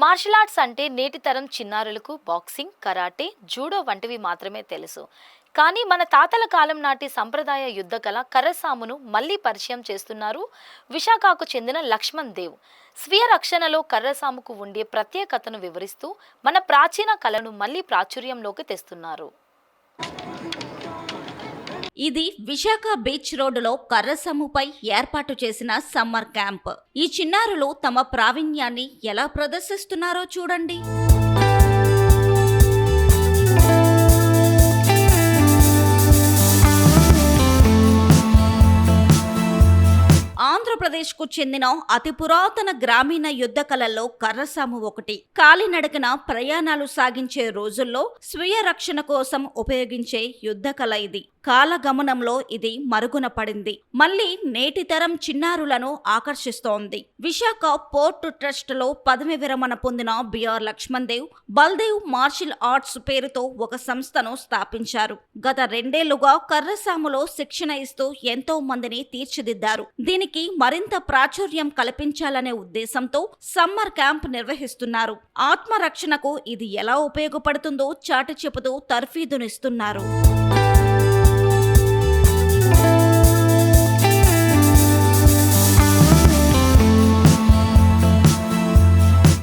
Martial arts అంటే నేటి తరం చిన్నారులకు బాక్సింగ్, కరాటే, జూడో వంటివి మాత్రమే తెలుసు. కానీ మన తాతల కాలం నాటి సంప్రదాయ యుద్ధ కళ కర్రసామును మళ్ళీ పరిచయం చేస్తున్నారు విశాఖకు చెందిన లక్ష్మణ్ దేవ్. స్వీయ రక్షణలో కర్రసాముకు ఉండే ప్రత్యేకతను వివరిస్తూ మన ప్రాచీన కళను మళ్ళీ ప్రాచుర్యంలోకి తెస్తున్నారు. ఇది విశాఖ బీచ్ రోడ్డులో కర్రసమ్ముపై ఏర్పాటు చేసిన సమ్మర్ క్యాంప్. ఈ చిన్నారులు తమ ప్రావీణ్యాన్ని ఎలా ప్రదర్శిస్తున్నారో చూడండి. ఆంధ్రప్రదేశ్కు చెందిన అతి పురాతన గ్రామీణ యుద్ధ కళల్లో కర్రసాము ఒకటి. కాలినడకన ప్రయాణాలు సాగించే రోజుల్లో స్వీయ రక్షణ కోసం ఉపయోగించే యుద్ధ కళ ఇది. కాలగమనంలో ఇది మరుగున పడింది. మళ్ళీ నేటి తరం చిన్నారులను ఆకర్షిస్తోంది. విశాఖ పోర్టు ట్రస్ట్ లో పదవి విరమణ పొందిన B R Lakshman Dev Baldev martial arts పేరుతో ఒక సంస్థను స్థాపించారు. గత 2 ఏళ్లుగా కర్రసాములో శిక్షణ ఇస్తూ ఎంతో మందిని తీర్చిదిద్దారు. దీనికి మరింత ప్రాచుర్యం కల్పించాలనే ఉద్దేశంతో సమ్మర్ క్యాంప్ నిర్వహిస్తున్నారు. ఆత్మరక్షణకు ఇది ఎలా ఉపయోగపడుతుందో చాటి చెబుతూ తర్ఫీదునిస్తున్నారు.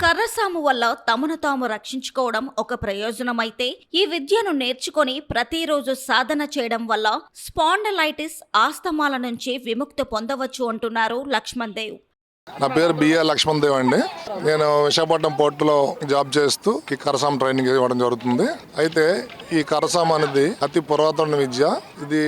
కర్రసాము వల్ల తమను తాము రక్షించుకోవడం ఒక ప్రయోజనమైతే, ఈ విద్యను నేర్చుకొని ప్రతిరోజు సాధన చేయడం వల్ల స్పాండలైటిస్, ఆస్తమాల నుంచి విముక్తి పొందవచ్చు అంటున్నారు లక్ష్మణ్ దేవ్. నా పేరు బిఆర్ లక్ష్మణ్ దేవ్ అండి. నేను విశాఖపట్నం పోర్టులో జాబ్ చేస్తూ ఈ కరసాం ట్రైనింగ్ ఇవ్వడం జరుగుతుంది. అయితే ఈ కరసాం అనేది అతి పురాతన విద్య. ఇది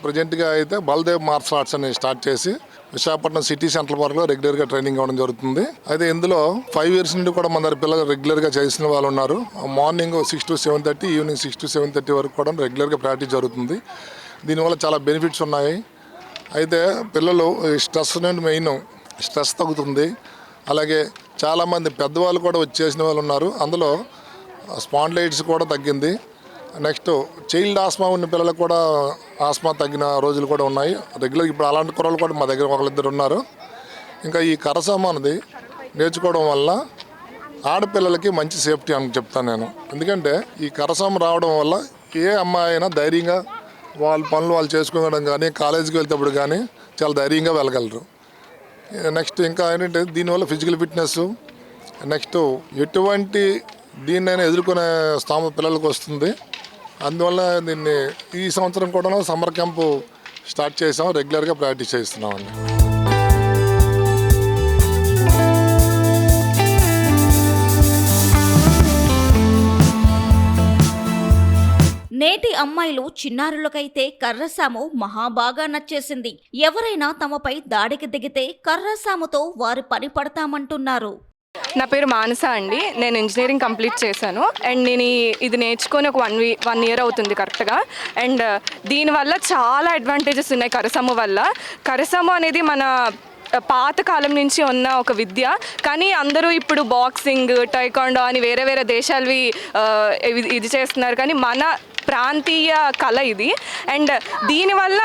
ప్రజెంట్ గా అయితే బల్దేవ్ మార్షల్ ఆర్ట్స్ అని స్టార్ట్ చేసి విశాఖపట్నం సిటీ సెంట్రల్ పార్క్ లో రెగ్యులర్ గా ట్రైనింగ్ ఇవ్వడం జరుగుతుంది. అయితే ఇందులో 5 years నుండి కూడా మన పిల్లలు రెగ్యులర్ గా చేసిన వాళ్ళు ఉన్నారు. మార్నింగ్ 6 to 7:30, ఈవినింగ్ 6 to 7:30 వరకు కూడా రెగ్యులర్ గా ప్రాక్టీస్ జరుగుతుంది. దీనివల్ల చాలా బెనిఫిట్స్ ఉన్నాయి. అయితే పిల్లలు స్ట్రెస్ నుండి మెయిన్ స్ట్రెస్ తగ్గుతుంది. అలాగే చాలామంది పెద్దవాళ్ళు కూడా వచ్చేసిన వాళ్ళు ఉన్నారు. అందులో స్పాండిలైటిస్ కూడా తగ్గింది. నెక్స్ట్ చైల్డ్ ఆస్మా ఉన్న పిల్లలకు కూడా ఆస్మా తగ్గిన రోజులు కూడా ఉన్నాయి. రెగ్యులర్ ఇప్పుడు అలాంటి కుర్రలు కూడా మా దగ్గర 1-2 ఉన్నారు. ఇంకా ఈ కరసామ అనేది నేర్చుకోవడం వల్ల ఆడపిల్లలకి మంచి సేఫ్టీ అని చెప్తాను నేను. ఎందుకంటే ఈ కరసామ రావడం వల్ల ఏ అమ్మాయి అయినా ధైర్యంగా వాళ్ళ పనులు వాళ్ళు చేసుకోవడం కానీ, కాలేజీకి వెళ్తేప్పుడు కానీ చాలా ధైర్యంగా వెళ్ళగలరు. నెక్స్ట్ ఇంకా ఏంటంటే దీనివల్ల ఫిజికల్ ఫిట్నెస్, నెక్స్ట్ ఎటువంటి దీన్నైనా ఎదుర్కొనే స్థాయి పిల్లలకు వస్తుంది. అందువల్ల దీన్ని ఈ సంవత్సరం కూడా సమ్మర్ క్యాంపు స్టార్ట్ చేసాం. రెగ్యులర్గా ప్రాక్టీస్ చేస్తున్నామండి. నేటి అమ్మాయిలు చిన్నారులకైతే కర్రసాము మహాబాగా నచ్చేసింది. ఎవరైనా తమపై దాడికి దిగితే కర్రసాముతో వారి పని పడతామంటున్నారు. నా పేరు మానస అండి. నేను ఇంజనీరింగ్ కంప్లీట్ చేశాను. అండ్ నేను ఇది నేర్చుకొని ఒక 1 year అవుతుంది కరెక్ట్గా. అండ్ దీనివల్ల చాలా అడ్వాంటేజెస్ ఉన్నాయి కరసాము వల్ల. కరసాము అనేది మన పాతకాలం నుంచి ఉన్న ఒక విద్య. కానీ అందరూ ఇప్పుడు బాక్సింగ్, టైకాండో అని వేరే వేరే దేశాలవి ఇది చేస్తున్నారు. కానీ మన ప్రాంతీయ కళ ఇది. అండ్ దీనివల్ల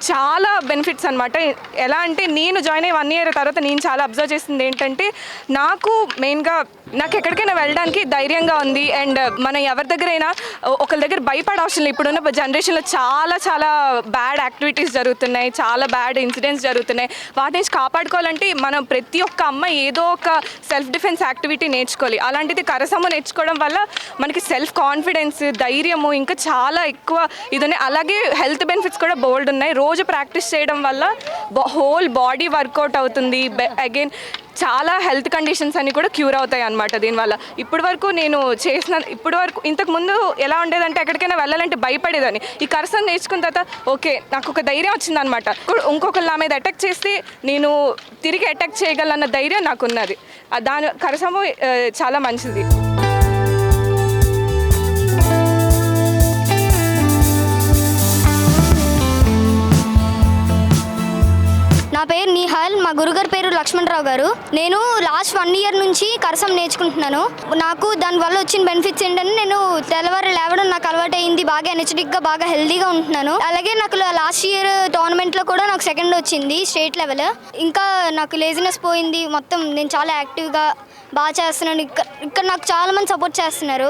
చాలా బెనిఫిట్స్ అనమాట. ఎలా అంటే నేను జాయిన్ అయ్యి 1 year తర్వాత నేను చాలా అబ్జర్వ్ చేసింది ఏంటంటే, నాకు ఎక్కడికైనా వెళ్ళడానికి ధైర్యంగా ఉంది. అండ్ మనం ఎవరి దగ్గరైనా ఒకరి దగ్గర భయపడే అవసరం లేదు. ఇప్పుడున్న జనరేషన్లో చాలా చాలా బ్యాడ్ యాక్టివిటీస్ జరుగుతున్నాయి, చాలా బ్యాడ్ ఇన్సిడెంట్స్ జరుగుతున్నాయి. వాటి నుంచి కాపాడుకోవాలంటే మనం ప్రతి ఒక్క అమ్మాయి ఏదో ఒక సెల్ఫ్ డిఫెన్స్ యాక్టివిటీ నేర్చుకోవాలి. అలాంటిది కరసాము నేర్చుకోవడం వల్ల మనకి సెల్ఫ్ కాన్ఫిడెన్స్, ధైర్యము ఇంకా చాలా ఎక్కువ ఇది ఉన్నాయి. అలాగే హెల్త్ బెనిఫిట్స్ కూడా బోల్డ్ ఉన్నాయి. రోజు ప్రాక్టీస్ చేయడం వల్ల హోల్ బాడీ వర్కౌట్ అవుతుంది. అగైన్ చాలా హెల్త్ కండిషన్స్ అన్ని కూడా క్యూర్ అవుతాయి అన్నమాట దీనివల్ల. ఇంతకు ముందు ఎలా ఉండేదంటే ఎక్కడికైనా వెళ్ళాలంటే భయపడేదని. ఈ కరసాము నేర్చుకున్న తర్వాత ఓకే నాకు ఒక ధైర్యం వచ్చిందనమాట. ఇంకొకరు నా మీద అటాక్ చేస్తే నేను తిరిగి అటాక్ చేయగలన్న ధైర్యం నాకున్నది. కరసాము చాలా మంచిది. నా పేరు నిహాల్, మా గురుగారి పేరు లక్ష్మణరావు గారు. నేను లాస్ట్ 1 year నుంచి కరసం నేర్చుకుంటున్నాను. నాకు దానివల్ల వచ్చిన బెనిఫిట్స్ ఏంటంటే నేను తెల్లవారు లేవడం నాకు అలవాటు అయింది, బాగా ఎనర్జెటిక్గా బాగా హెల్దీగా ఉంటున్నాను. అలాగే నాకు లాస్ట్ ఇయర్ టోర్నమెంట్లో కూడా నాకు 2nd వచ్చింది స్టేట్ లెవెల్. ఇంకా నాకు లేజినెస్ పోయింది, మొత్తం నేను చాలా యాక్టివ్గా బాగా చేస్తున్నాను. ఇక్కడ నాకు చాలా మంది సపోర్ట్ చేస్తున్నారు.